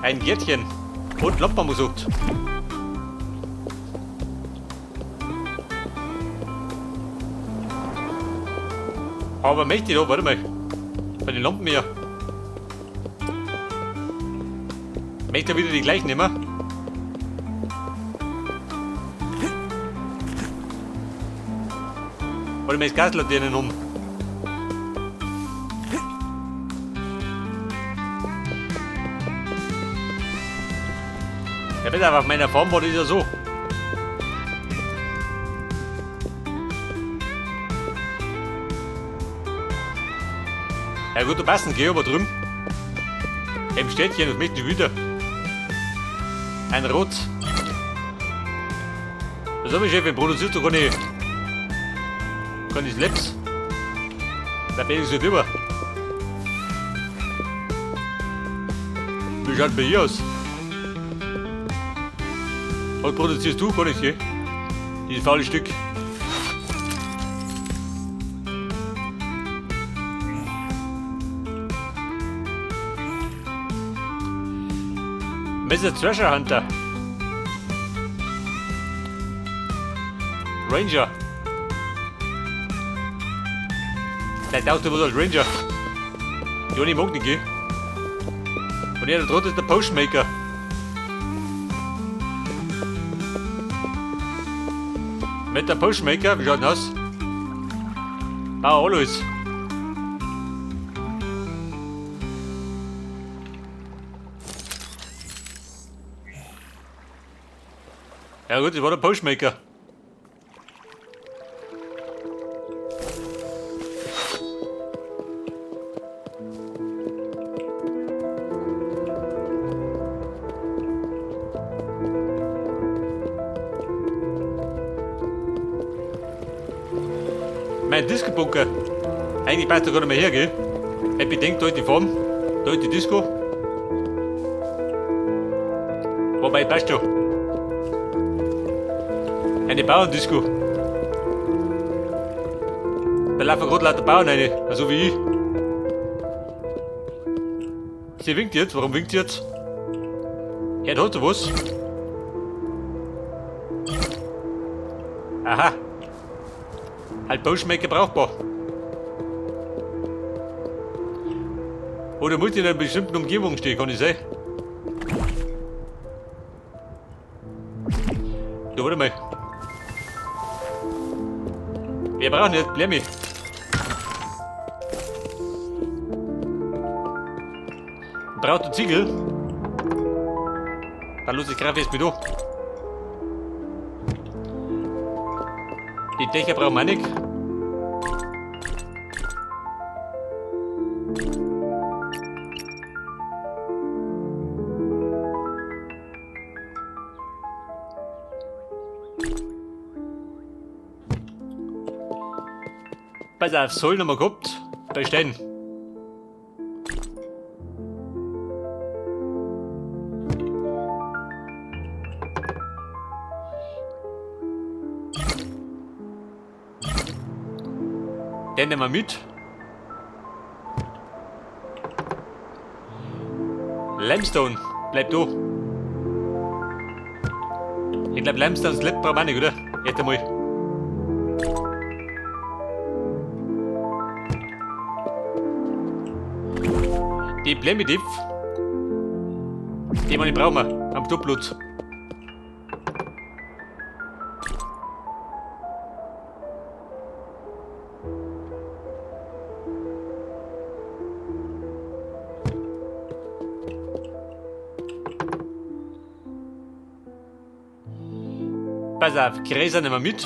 Ein Gärtchen. Und Lampen gesucht. Aber möchte ich da, warte mal. Bei den Lampen her. Möchte er wieder die gleichen nehmen? Oder möchte ich Gaslaternen um? Ja bitte, aber auf meiner Farm war das ja so. Ja gut, du passen, geh aber drüben. Im Städtchen, das möchte ich wieder. Ein Rot. Was habe ich, Chef? Produziert so keine Slaps. Da bin ich so drüber. Wie schaut bei hier aus? Was produzierst du? Gar nicht, gell? Dieses faule Stück. Mr. Treasure Hunter. Ranger. Vielleicht taucht du was als Ranger. Joni mag nicht, gell? Und er da drunter ist der Postmaker. Mit der Postmaker, wie schaut denn aus? Ah, alles. Ja gut, das war der Postmaker. Mein Disco-Bunker. Eigentlich passt er gar nicht mehr her, gell? Ich bedenke, da ist die Farm, da ist die Disco. Wobei, passt schon. Eine Bauerndisco. Da laufen gerade lauter Bauern rein, so wie ich. Sie winkt jetzt, warum winkt sie jetzt? Er hat da was. Aha. Halt Postmaker brauchbar. Oder muss ich in einer bestimmten Umgebung stehen, kann ich sagen? Ja, warte mal. Wir brauchen jetzt Blemme. Braucht du Ziegel? Dann los ich gerade jetzt mit hoch. Die Dächer brauchen wir nicht. Pass auf, Soll noch mal gehabt. Bei Steinen. Den nehmen wir mit. Limestone, bleib du. Ich glaube, Limestone Slab brauchen wir nicht, oder? Jetzt einmal. Die Primitiv, die wir nicht brauchen, am Dopplut. Pass auf, Gräser nehmen wir mit.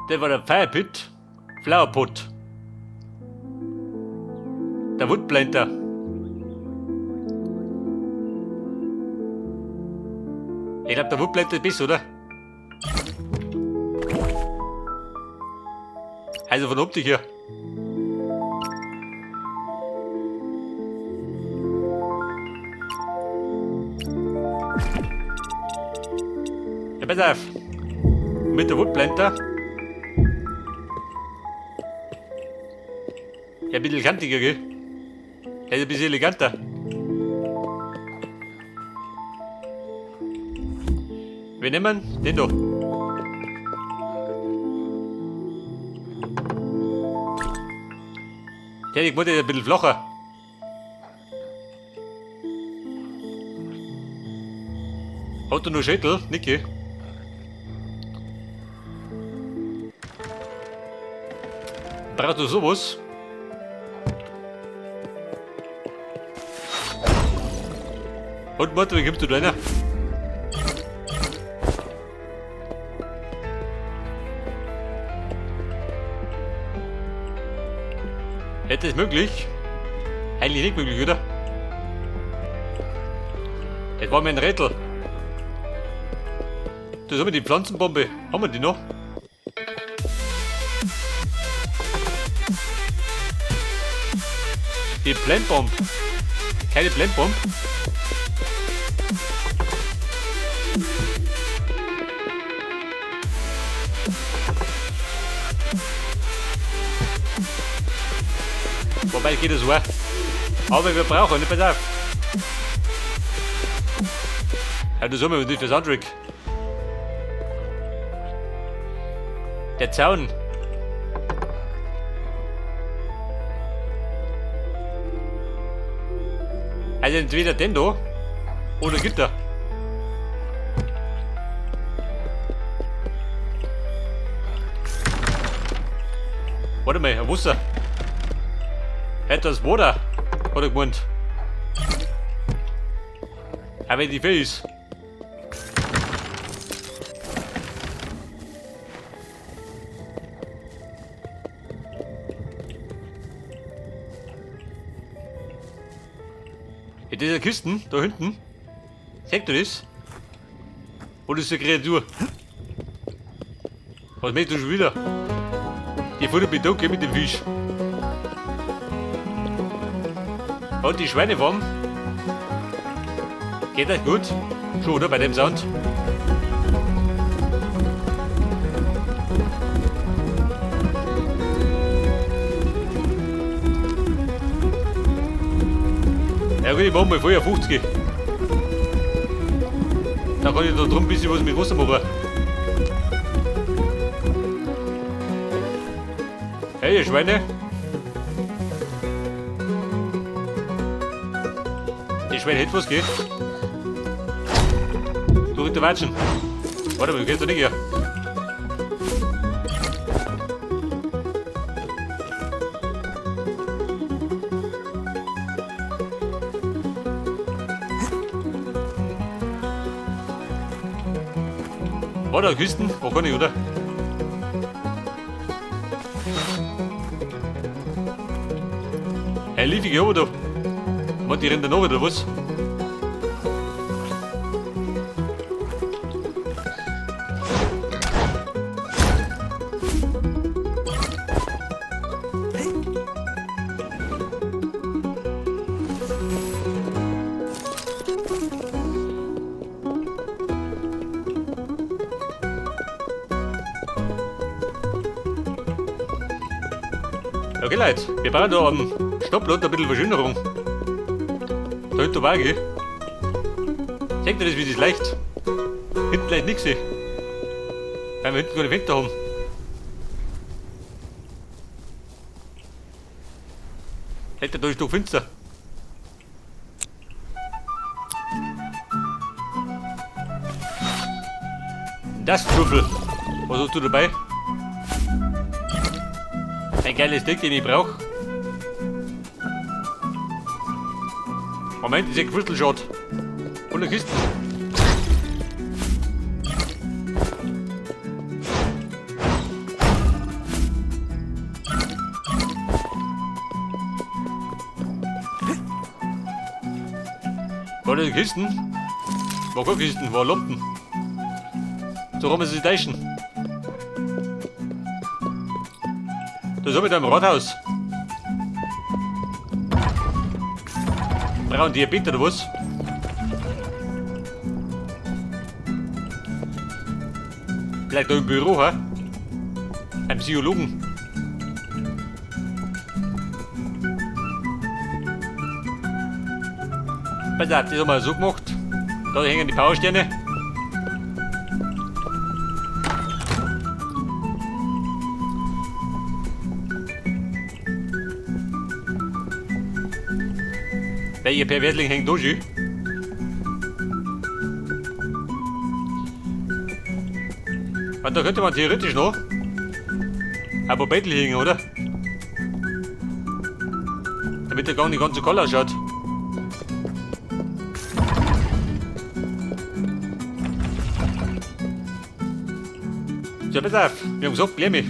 Das war der Firepit, Flowerpot, der Woodplanter, Ich glaube, der Woodblätter bist, oder? Also von Optik her. Ja, pass auf. Mit der Woodblätter. Ja, ein bisschen kantiger, gell? Der ist ein bisschen eleganter. Wir nehmen den da. Der gemacht ist ein bisschen flacher. Hat er noch Schädel? Niki. Brauchst du sowas? Und warte, wie gibst du deiner? Hätte es möglich? Eigentlich nicht möglich, oder? Das war mir ein Rätsel. Das haben wir die Pflanzenbombe. Haben wir die noch? Die Blendbomb. Keine Blendbomb. Wobei geht das so. Aber wir brauchen, nicht, pass auf. Ja, das haben wir nicht für Soundtrack. Der Zaun. Also entweder den da oder Gitter. Warte mal, ein Wasser. Etwas Wasser, hat er gemeint. Aber wenn die viel ist. In dieser Kiste, da hinten, seht ihr das? Wo ist die Kreatur? Was möchtest du schon wieder? Die Futterbedanke mit dem Fisch. Und die Schweinefarm. Geht das gut? Schon, oder? Bei dem Sound. Ja gut, ich mach mal vorher 50. Dann kann ich da drum ein bisschen was mit Wasser machen. Hey, ihr Schweine. Die Schweine hätte was, gell? Du ritter Watschen. Warte mal, du gehst da nicht her. Warte, Küsten, wo kann ich, oder? Hey, lief ich aber da. Mann, die rennen da noch, oder was? Okay Leute, wir brauchen da am Stopplot ein bisschen Verschönerung. Da hinten war ich. Seht ihr das, wie das leicht? Hinten leicht nichts. Weil wir hinten keine Fenster haben. Seht ihr, da ist doch Fenster. Das Trüffel. Was hast du dabei? Ein geiles Deck, den ich brauche. Moment, diese Quistelschott. Und eine Kiste. War das Kisten? War keine Kisten, war Lampen. So rum ist es leisten. Du so mit deinem Rathaus. Brauchen Diabetes oder was? Vielleicht da im Büro, ha? Ein Psychologen. Pass auf, das haben wir so gemacht. Da hängen die Powersterne. Welcher Perversling hängt da schon? Und da könnte man theoretisch noch ein paar Bettel hängen, oder? Damit der gar nicht ganz so kalt ausschaut. So, pass auf, wir haben gesagt, Blämme.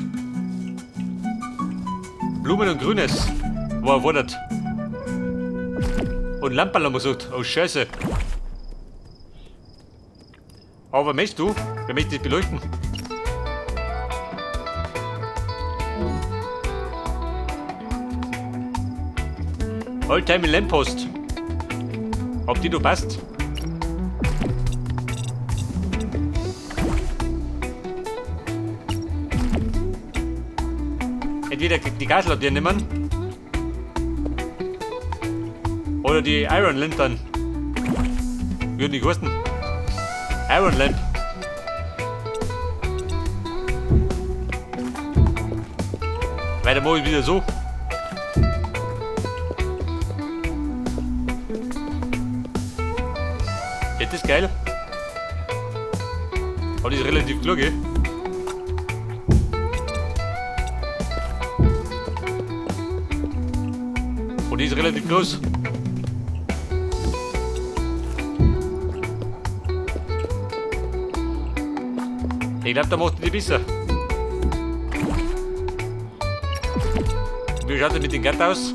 Blumen und Grünes war erwartet. Und Lampen haben wir gesagt, oh Scheiße. Aber möchtest du, wer möchte das beleuchten? Oldtime Lamppost. Ob die du passt? Entweder die Gaslaternen nehmen oder die Iron Lantern. Würden die kosten? Iron Lamp. Weiter mache ich wieder so. Ja, das ist geil. Aber die ist relativ klar, gell? Und die ist relativ groß. Ich glaube, da macht die besser. Wie schaut es mit dem Gatt aus?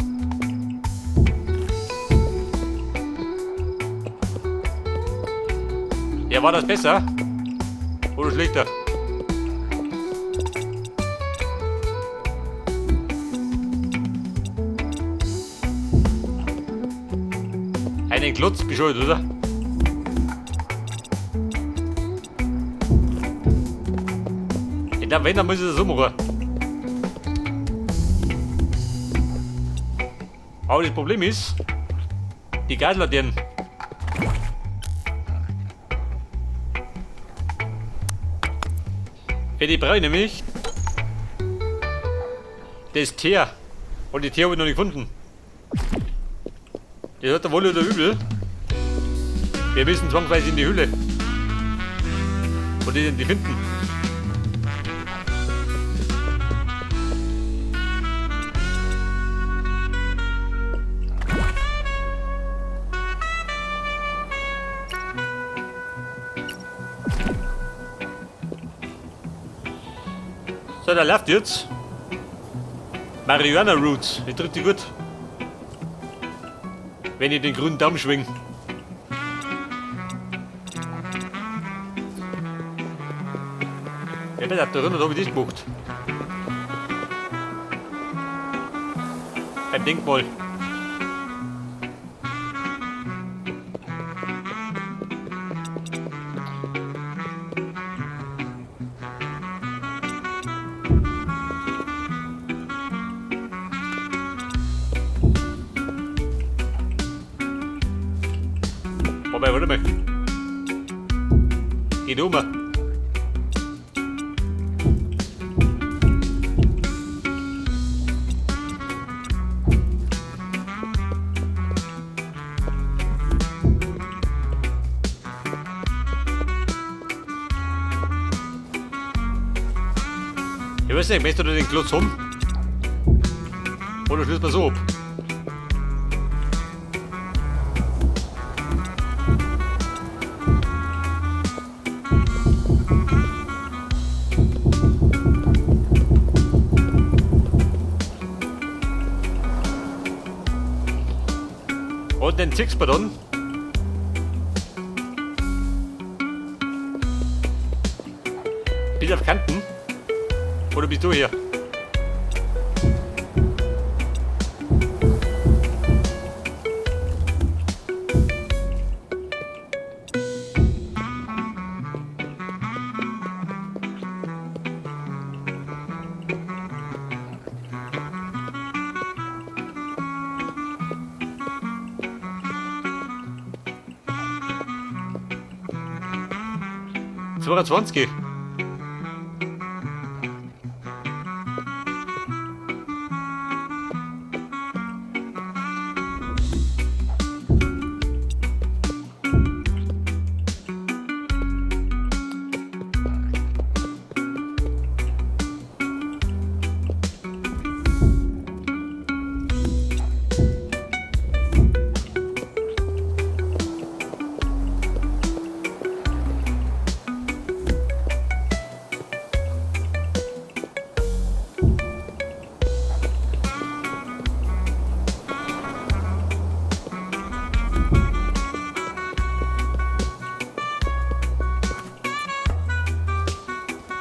Ja, war das besser? Oder schlechter? Einen Klotz bescheid, oder? Ich glaube, wenn, dann muss ich das so machen. Aber das Problem ist, die Gaslaternen. Für die brauche ich nämlich das Teer. Und die Teer habe ich noch nicht gefunden. Das hat der Wolle oder übel. Wir müssen zwangsweise in die Höhle. Und die finden. So, da läuft jetzt Marihuana Roots. Die trifft die gut. Wenn ich den grünen Daumen schwinge. Ja, bitte, da runter habe ich das gemacht. Beim Denkmal. Wobei, warte mal. Geht um. Ich weiß nicht, möchtest du den Klotz haben? Oder schließt man so ab? Und den ziehst du dann. Nicht auf Kanten? Oder bist du hier? ...22.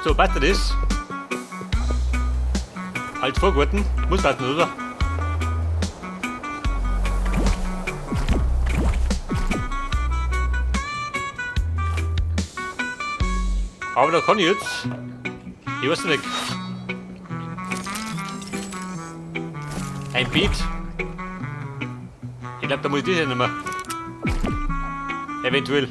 So, passt das? Als Vorgarten, muss passen, oder? Aber da kann ich jetzt. Ich weiß nicht. Ein Beet. Ich glaube, da muss ich das ja nicht mehr. Eventuell.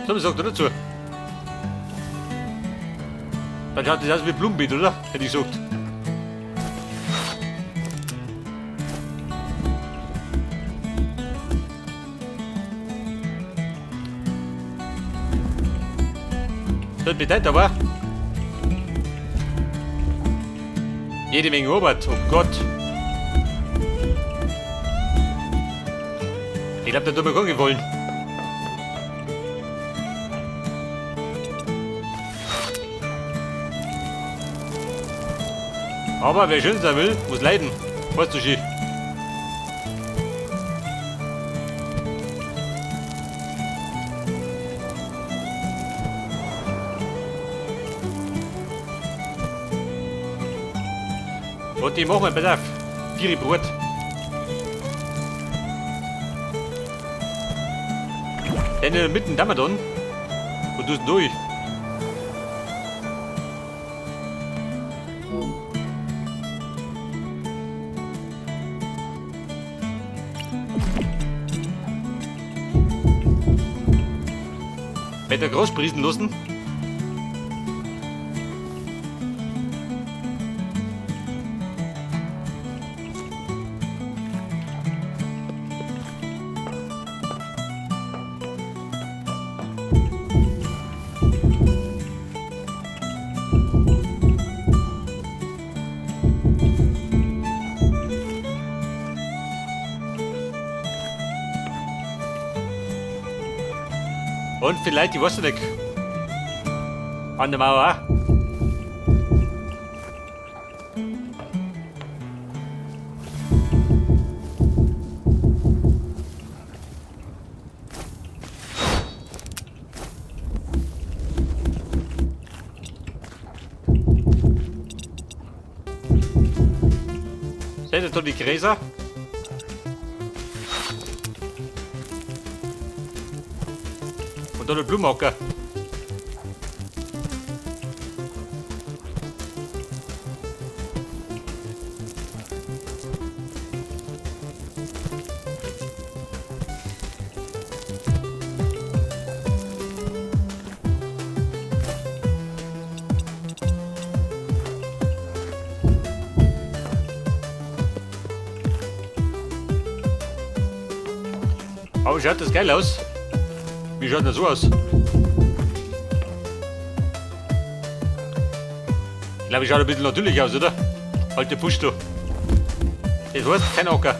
So, was sagt er dazu? Dann schaut das aus wie ein Blumenbeet, oder? Hätte ich gesagt. Das bedeutet aber jede Menge Arbeit, oh Gott. Ich glaube, der hat mir gar nicht gefallen. Aber wer schön sein will, muss leiden. Weißt du schon. Und ich mach mal Bedarf. 4 Brot. Dann mitten da mal dann. Und du durch. Weiter groß sprießen lassen. Und vielleicht die Wasser weg. An der Mauer auch. Seht ihr da die Gräser? Und da der Blumenhocker. Aber schaut das geil aus? Wie schaut das so aus? glaube, ich schaut ein bisschen natürlich aus, oder? Alte Pusto. Das heißt kein Acker.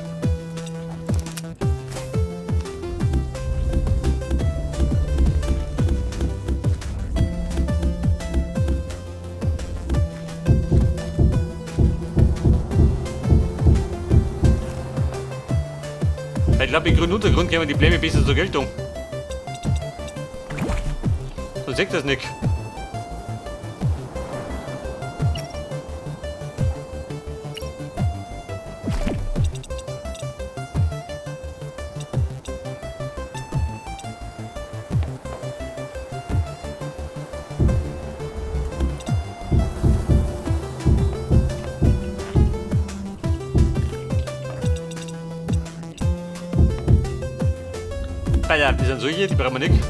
Ich glaube, im grünen Untergrund kämen die Bläme besser zur Geltung. Man sieht das nicht. Ah ja, die sind solche, die brauchen wir nicht.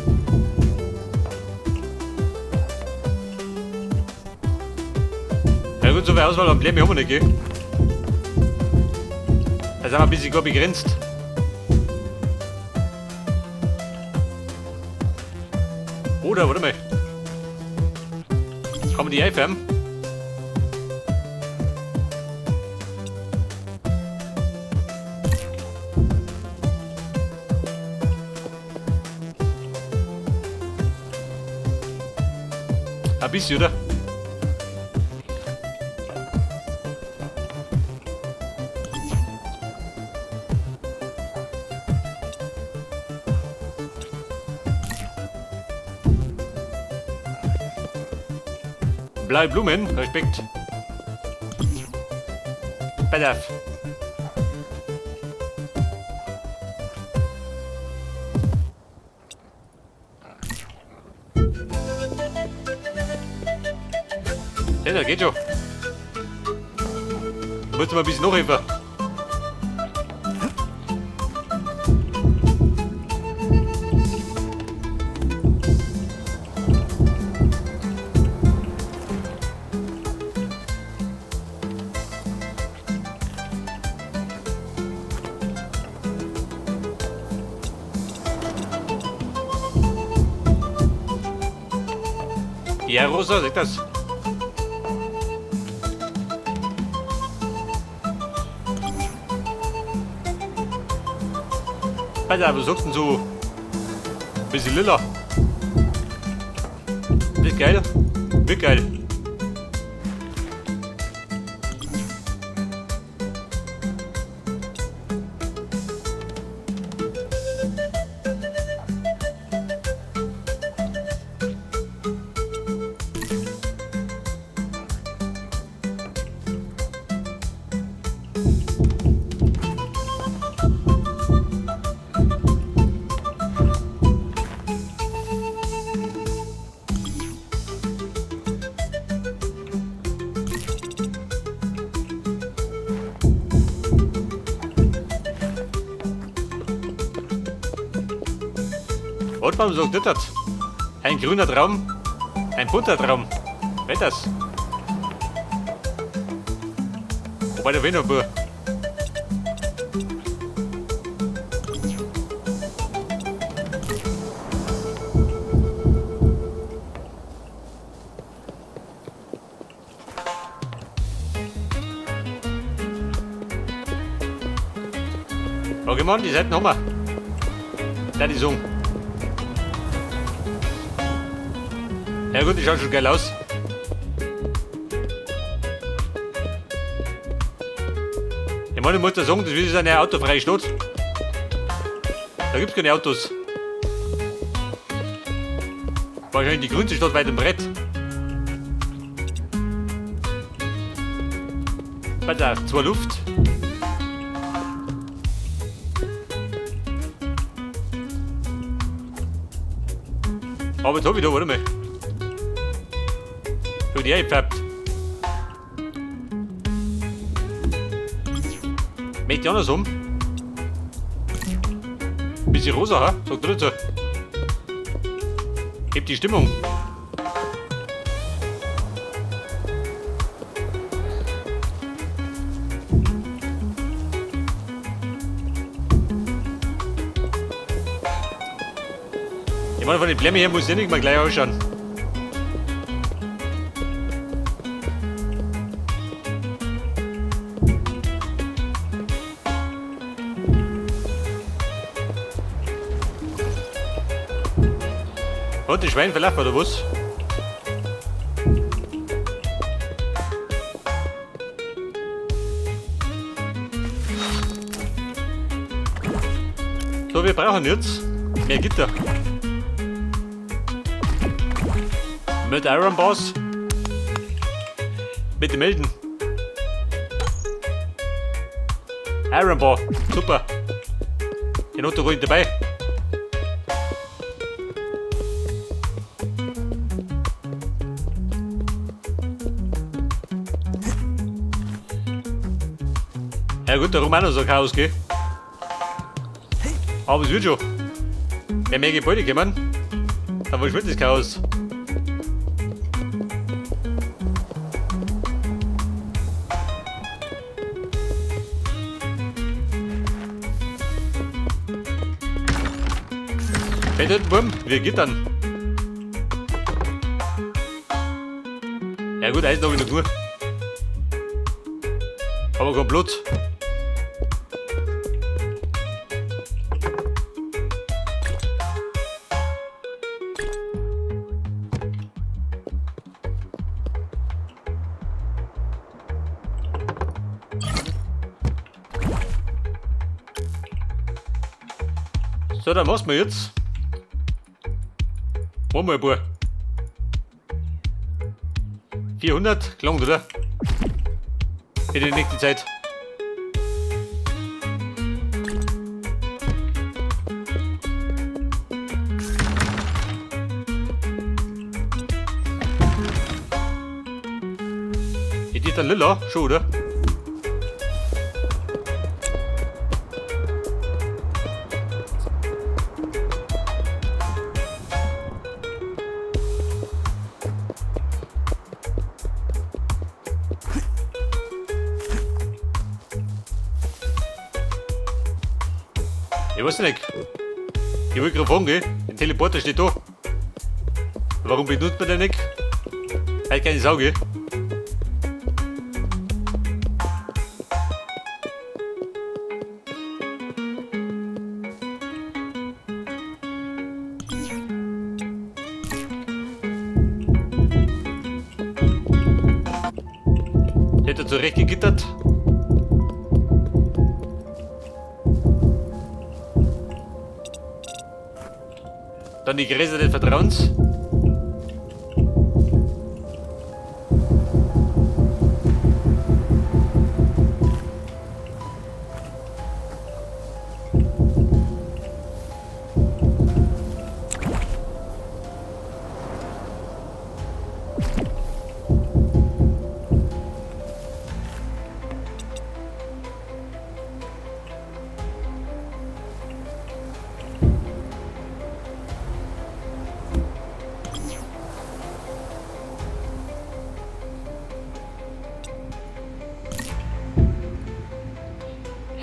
Ja gut, so viel Auswahl am Bläme haben wir nicht, gell? Da sind wir ein bisschen gar begrenzt. Oder, warte mal. Kann man die einfärben? Ein bisschen, oder? Blaue Blumen, Respekt. Bedarf. Ja, das geht schon. Da musst du mal ein bisschen nachhelfen. Ja, Rosa, sag das. Alter, was sagst du denn so? Ein bisschen lila. Das ist geil. Wird geil. Rotbaum sagt das. Ein grüner Traum, ein bunter Traum. Wer das? Wobei der Wenobur. Okay, Mann, die Seiten haben wir. Da die Song. Ja gut, die schaut schon geil aus. Ich meine, ich muss da sagen, das ist eine autofreie Stadt. Da gibt es keine Autos. Wahrscheinlich die grünste Stadt weit im Brett. Bei der zwei Luft. Aber jetzt hab ich da, warte mal. Hab ich die eingefärbt. Möchte ich anders haben? Bisschen rosa, ha? Sagt er dazu. Hebt die Stimmung. Ich meine, von den Blämmen her muss ja nicht mal gleich ausschauen. Und die Schwein verlaufen oder was? So, wir brauchen jetzt mehr Gitter. Mit Iron Bars. Bitte melden. Iron Bar, super. Den hat er ruhig dabei. Ja gut, darum auch noch so ein Chaos, gell? Aber es wird schon. Wenn mehr Gebäude kommen, dann verschwindet das Chaos. Fällt Wurm, wie geht dann? Ja gut, Eisen habe ich noch genug. Aber kein Blut. So, dann was wir jetzt? Machen wir ein paar. 400, gelangt, oder? Für die nächste Zeit. Ist die dann lila? Schon, oder? Ich weiß nicht. Ich will gerade fragen, gell? Der Teleporter steht da. Warum benutzt man den nicht? Halt keine Sau, gell? Hätte er zurecht gegittert. Dann die Gräser des Vertrauens.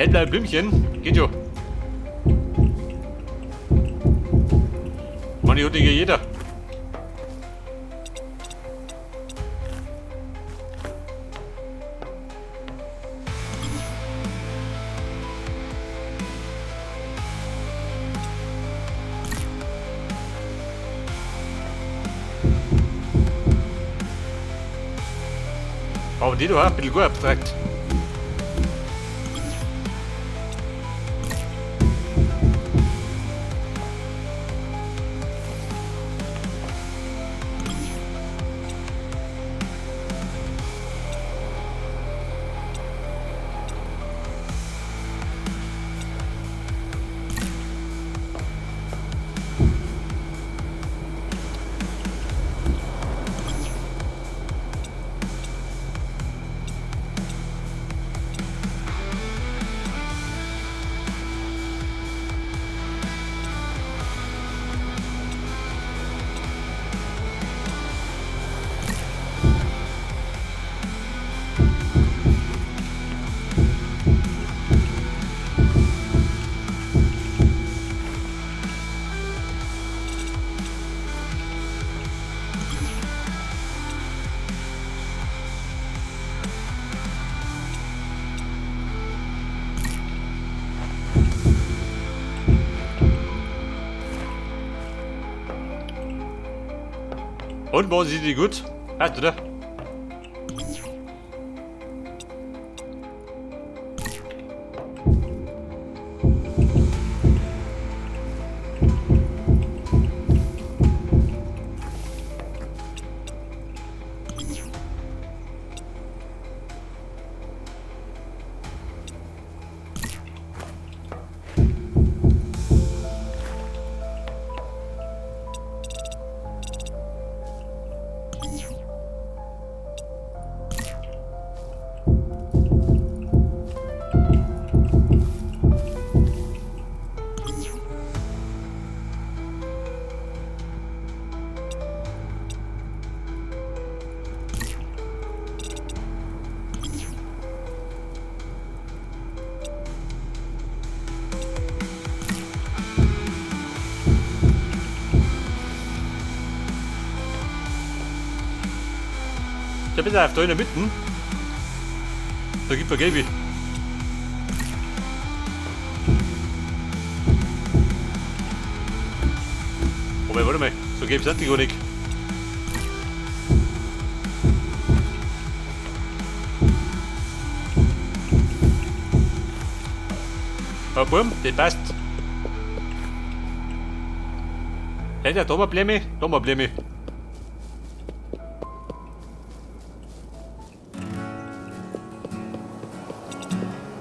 Händler Blümchen, geht schon. Mann, die hat hier jeder. Aber die da ein bisschen gut abstrakt. Und morgen sieht die gut. Hast du da? Ich bin da in der Mitte. Da gibt er Gaby. Oh, warte mal. So Gaby sind die gar nicht. Ah, boom, das passt. Hey, da haben wir Probleme. Da haben wir Probleme.